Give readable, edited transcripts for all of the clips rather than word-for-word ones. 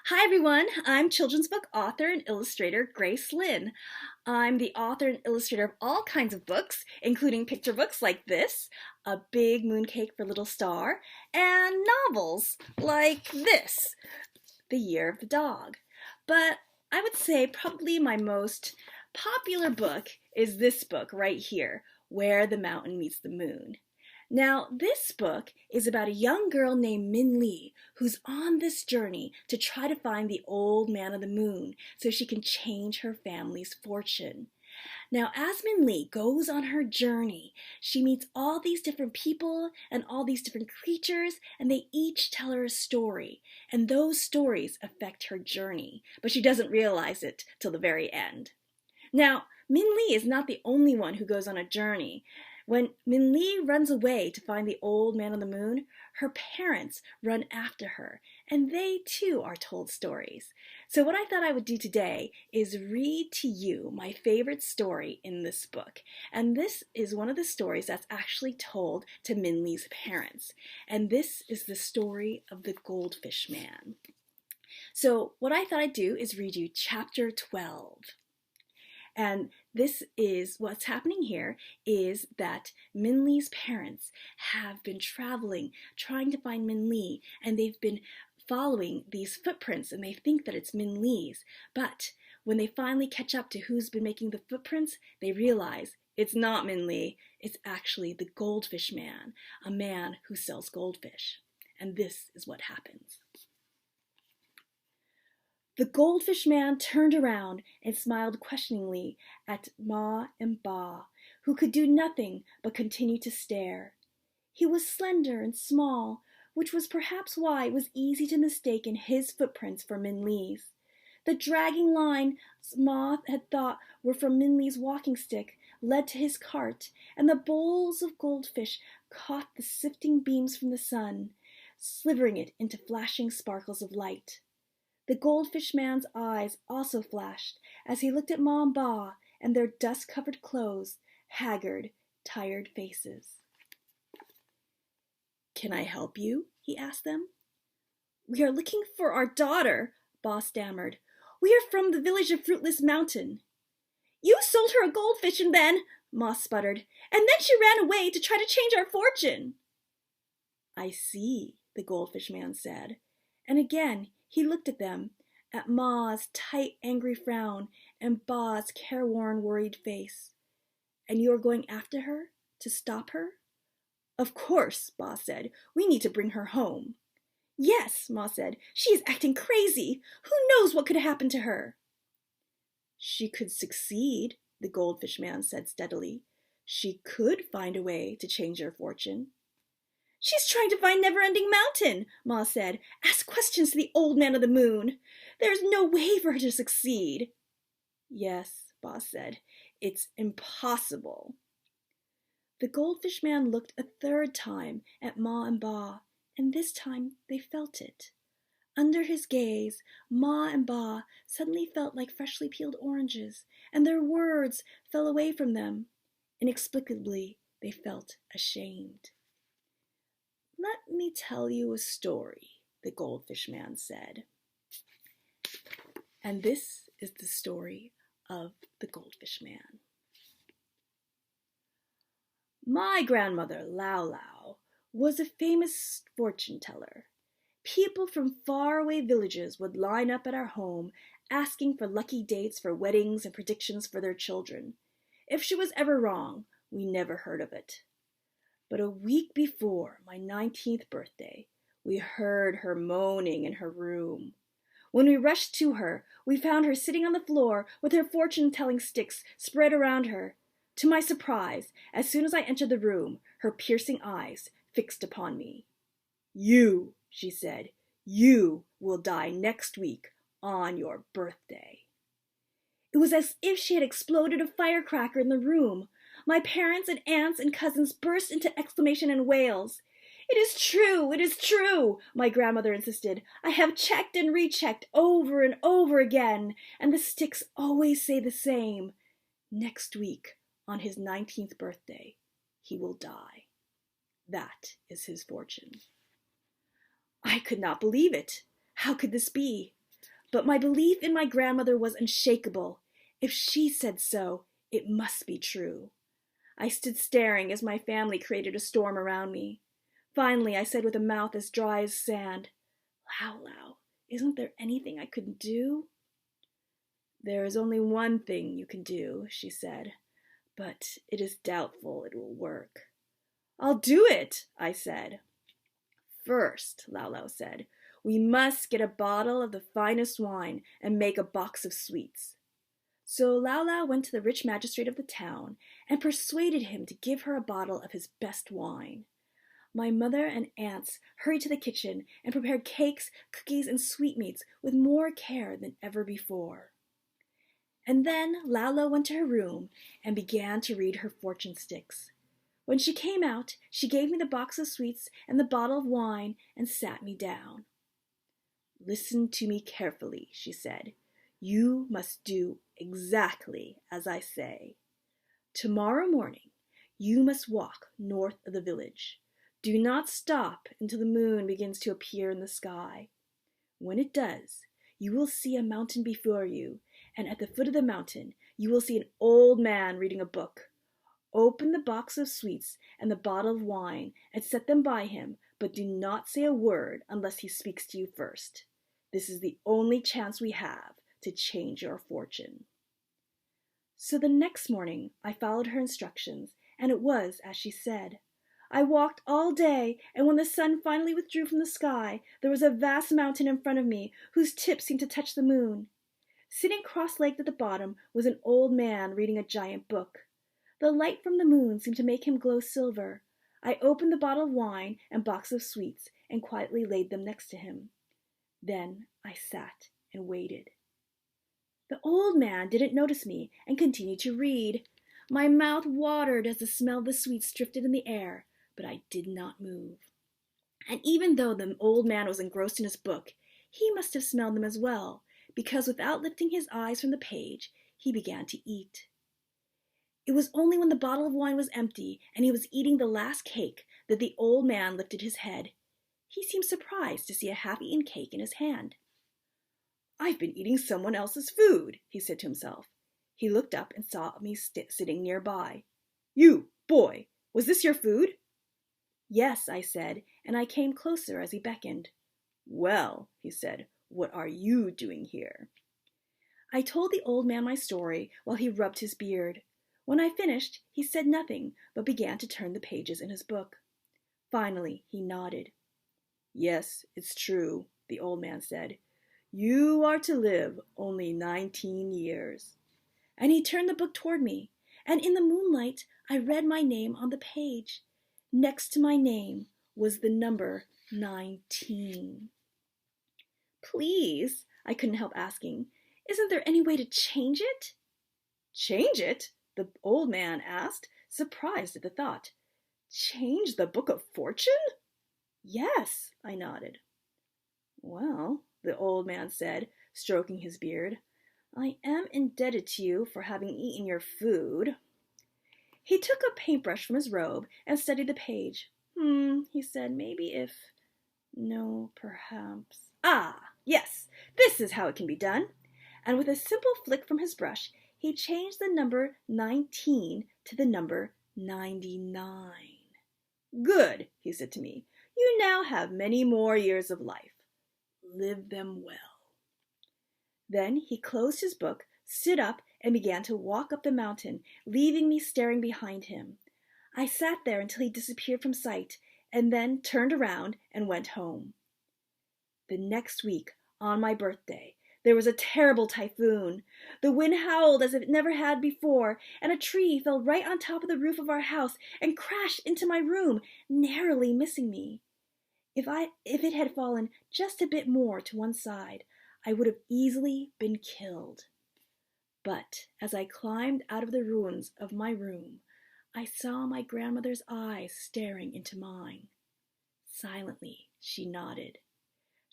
Hi everyone, I'm children's book author and illustrator Grace Lin. I'm the author and illustrator of all kinds of books, including picture books like this, A Big Mooncake for Little Star, and novels like this, The Year of the Dog. But I would say probably my most popular book is this book right here, Where the Mountain Meets the Moon. Now, this book is about a young girl named Min Lee who's on this journey to try to find the old man of the moon so she can change her family's fortune. Now, as Min Lee goes on her journey, she meets all these different people and all these different creatures, and they each tell her a story. And those stories affect her journey, but she doesn't realize it till the very end. Now, Min Lee is not the only one who goes on a journey. When Min Lee runs away to find the old man on the moon, her parents run after her, and they too are told stories. So what I thought I would do today is read to you my favorite story in this book. And this is one of the stories that's actually told to Min Lee's parents. And this is the story of the Goldfish Man. So what I thought I'd do is read you chapter 12. And this is what's happening here is that Min Lee's parents have been traveling, trying to find Min Lee, and they've been following these footprints, and they think that it's Min Lee's. But when they finally catch up to who's been making the footprints, they realize it's not Min Lee, it's actually the Goldfish Man, a man who sells goldfish. And this is what happens. The Goldfish Man turned around and smiled questioningly at Ma and Ba, who could do nothing but continue to stare. He was slender and small, which was perhaps why it was easy to mistake in his footprints for Min Lee's. The dragging lines Ma had thought were from Min Lee's walking stick led to his cart, and the bowls of goldfish caught the sifting beams from the sun, slivering it into flashing sparkles of light. The Goldfish Man's eyes also flashed as he looked at Ma and Ba and their dust-covered clothes, haggard, tired faces. "Can I help you?" he asked them. "We are looking for our daughter," Ba stammered. "We are from the village of Fruitless Mountain." "You sold her a goldfish and then," Ma sputtered, "and then she ran away to try to change our fortune." "I see," the Goldfish Man said, and again he looked at them, at Ma's tight, angry frown and Ba's careworn, worried face. "And you are going after her? To stop her?" "Of course," Ba said. "We need to bring her home." "Yes," Ma said. "She is acting crazy. Who knows what could happen to her?" "She could succeed," the Goldfish Man said steadily. "She could find a way to change her fortune." "She's trying to find Never-Ending Mountain," Ma said. "Ask questions to the old man of the moon. There's no way for her to succeed." "Yes," Ba said. "It's impossible." The Goldfish Man looked a third time at Ma and Ba, and this time they felt it. Under his gaze, Ma and Ba suddenly felt like freshly peeled oranges, and their words fell away from them. Inexplicably, they felt ashamed. "Let me tell you a story," the Goldfish Man said. And this is the story of the Goldfish Man. My grandmother, Lao Lao, was a famous fortune teller. People from faraway villages would line up at our home asking for lucky dates for weddings and predictions for their children. If she was ever wrong, we never heard of it. But a week before my 19th birthday, we heard her moaning in her room. When we rushed to her, we found her sitting on the floor with her fortune-telling sticks spread around her. To my surprise, as soon as I entered the room, her piercing eyes fixed upon me. "You," she said, "you will die next week on your birthday." It was as if she had exploded a firecracker in the room. My parents and aunts and cousins burst into exclamation and wails. "It is true, it is true," my grandmother insisted. "I have checked and rechecked over and over again, and the sticks always say the same. Next week, on his 19th birthday, he will die. That is his fortune." I could not believe it. How could this be? but my belief in my grandmother was unshakable. If she said so, it must be true. I stood staring as my family created a storm around me. Finally, I said with a mouth as dry as sand, "Lao Lao, isn't there anything I could do?" "There is only one thing you can do," she said, "but it is doubtful it will work." "I'll do it," I said. "First," Lao Lao said, "we must get a bottle of the finest wine and make a box of sweets." So Lao Lao went to the rich magistrate of the town and persuaded him to give her a bottle of his best wine. My mother and aunts hurried to the kitchen and prepared cakes, cookies, and sweetmeats with more care than ever before. And then Lao Lao went to her room and began to read her fortune sticks. When she came out, she gave me the box of sweets and the bottle of wine and sat me down. "Listen to me carefully," she said. "You must do exactly as I say. Tomorrow morning, you must walk north of the village. Do not stop until the moon begins to appear in the sky. When it does, you will see a mountain before you, and at the foot of the mountain, you will see an old man reading a book. Open the box of sweets and the bottle of wine and set them by him, but do not say a word unless he speaks to you first. This is the only chance we have to change your fortune." So the next morning I followed her instructions, and it was as she said. I walked all day, and when the sun finally withdrew from the sky, there was a vast mountain in front of me, whose tip seemed to touch the moon. Sitting cross-legged at the bottom was an old man reading a giant book. The light from the moon seemed to make him glow silver. I opened the bottle of wine and box of sweets and quietly laid them next to him. Then I sat and waited. The old man didn't notice me and continued to read. My mouth watered as the smell of the sweets drifted in the air, but I did not move. And even though the old man was engrossed in his book, he must have smelled them as well, because without lifting his eyes from the page, he began to eat. It was only when the bottle of wine was empty and he was eating the last cake that the old man lifted his head. He seemed surprised to see a half-eaten cake in his hand. "I've been eating someone else's food," he said to himself. He looked up and saw me sitting nearby. "You, boy, was this your food?" "Yes," I said, and I came closer as he beckoned. "Well," he said, "what are you doing here?" I told the old man my story while he rubbed his beard. When I finished, he said nothing, but began to turn the pages in his book. Finally, he nodded. "Yes, it's true," the old man said. "You are to live only 19 years. And he turned the book toward me, and in the moonlight, I read my name on the page. Next to my name was the number 19. "Please," I couldn't help asking, "isn't there any way to change it?" "Change it?" the old man asked, surprised at the thought. "Change the book of fortune?" "Yes," I nodded. "Well," the old man said, stroking his beard, "I am indebted to you for having eaten your food." He took a paintbrush from his robe and studied the page. He said, "Maybe if... No, perhaps... Ah, yes, this is how it can be done." And with a simple flick from his brush, he changed the number 19 to the number 99. "Good," he said to me. "You now have many more years of life. Live them well." Then he closed his book, stood up, and began to walk up the mountain, leaving me staring behind him. I sat there until he disappeared from sight, and then turned around and went home. The next week, on my birthday, there was a terrible typhoon. The wind howled as it never had before, and a tree fell right on top of the roof of our house and crashed into my room, narrowly missing me. If it had fallen just a bit more to one side, I would have easily been killed. But as I climbed out of the ruins of my room, I saw my grandmother's eyes staring into mine. Silently, she nodded.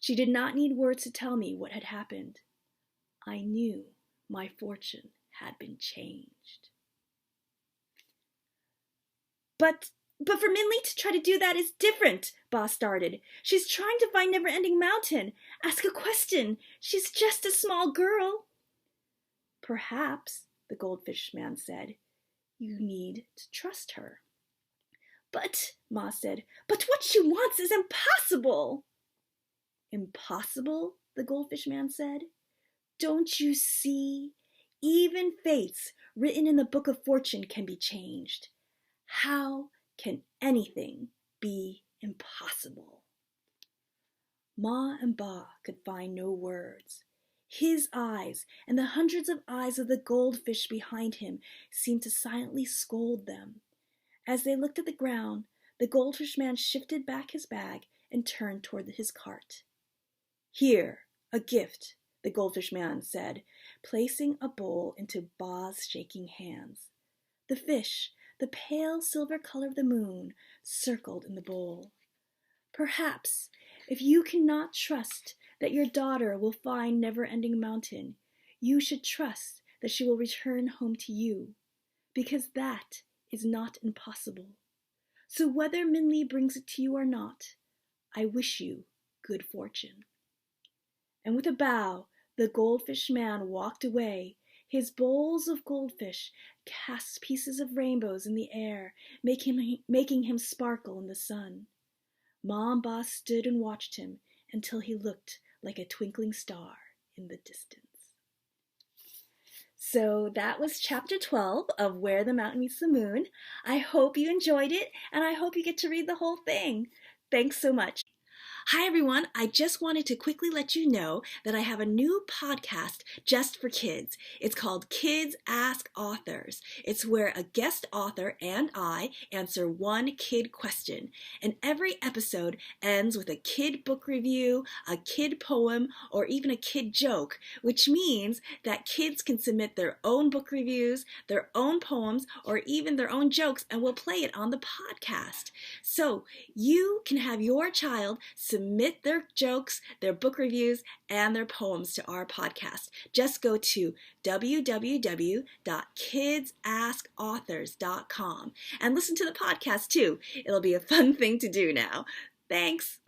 She did not need words to tell me what had happened. I knew my fortune had been changed. But But for Minli to try to do that is different, Ba started. She's trying to find Never-Ending Mountain. Ask a question. She's just a small girl. Perhaps, the goldfish man said, you need to trust her. But, Ma said, but what she wants is impossible. Impossible? The goldfish man said. Don't you see? Even fates written in the Book of Fortune can be changed. How can anything be impossible? Ma and Ba could find no words. His eyes and the hundreds of eyes of the goldfish behind him seemed to silently scold them. As they looked at the ground, the goldfish man shifted back his bag and turned toward his cart. Here, a gift, the goldfish man said, placing a bowl into Ba's shaking hands. The fish, the pale silver color of the moon, circled in the bowl. Perhaps, if you cannot trust that your daughter will find Never-Ending Mountain, you should trust that she will return home to you, because that is not impossible. So whether Minli brings it to you or not, I wish you good fortune. And with a bow, the goldfish man walked away. His bowls of goldfish cast pieces of rainbows in the air, making him sparkle in the sun. Ma and Ba stood and watched him until he looked like a twinkling star in the distance. So that was chapter 12 of Where the Mountain Meets the Moon. I hope you enjoyed it, and I hope you get to read the whole thing. Thanks so much. Hi everyone, I just wanted to quickly let you know that I have a new podcast just for kids. It's called Kids Ask Authors. It's where a guest author and I answer one kid question. And every episode ends with a kid book review, a kid poem, or even a kid joke, which means that kids can submit their own book reviews, their own poems, or even their own jokes, and we'll play it on the podcast. So you can have your child submit their jokes, their book reviews, and their poems to our podcast. Just go to www.kidsaskauthors.com and listen to the podcast too. It'll be a fun thing to do now. Thanks.